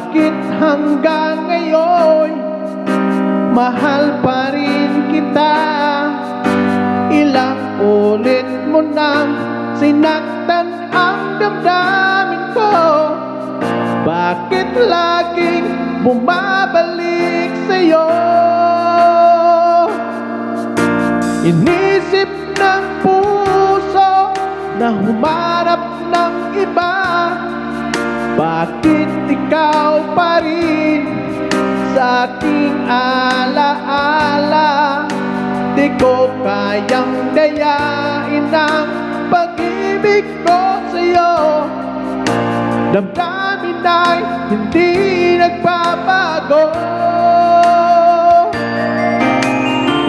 Bakit hanggang ngayon mahal pa rin kita? Ilang ulit mo nang sinaktan ang damdamin ko. Bakit laging bumabalik sa'yo? Inisip ng puso na humarap ng iba. Bakit ikaw pa rin sa aking alaala? Di ko kayang dayain ang pag-ibig ko sa'yo. Damdamin ay hindi nagbabago.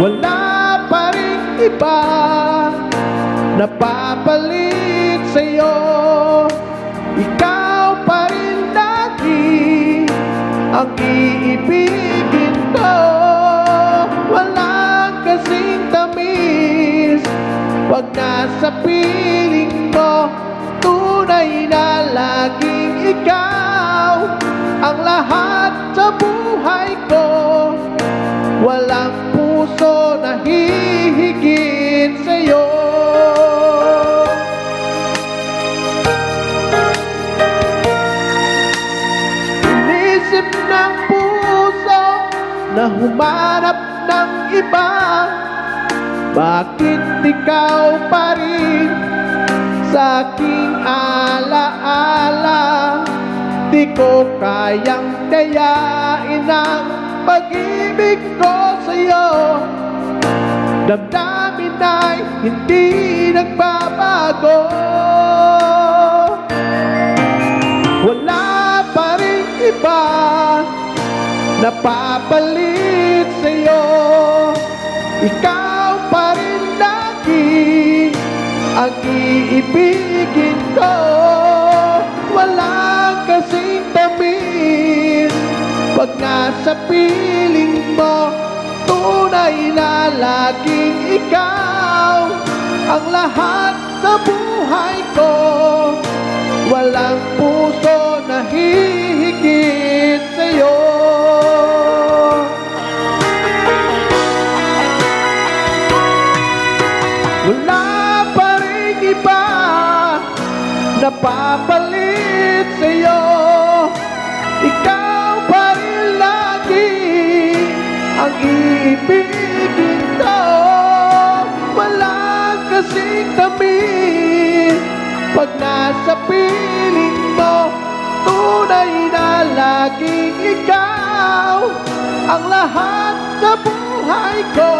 Wala pa rin iba na papalit sa'yo. Ikaw pa rin lagi ang iibigin ko. Walang kasing tamis pag nasa piling mo. Tunay na laging ikaw ang lahat sa buhay ko. Walang puso na hihigit sa'yo. Inisip ng puso na humanap ng iba. Bakit ikaw pa rin sa aking alaala? Di ko kayang dayain ang pag-ibig ko sa'yo. Damdamin ay hindi nagbabago. Wala pa rin iba na papalit sa'yo. Ikaw pa rin lagi ang iibigin ko. Walang kasing tamis pag nasa piling mo. Tunay na laging ikaw ang lahat sa buhay ko. Walang puso na hihigit sa'yo. Wala pa rin iba na papalit sa'yo. Ikaw pa rin lagi ang iibigin ko. Walang kasing tamis pag nasa piling mo. Tunay na laging ikaw ang lahat sa buhay ko.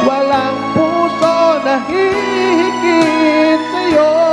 Walang puso na hihigit sa'yo.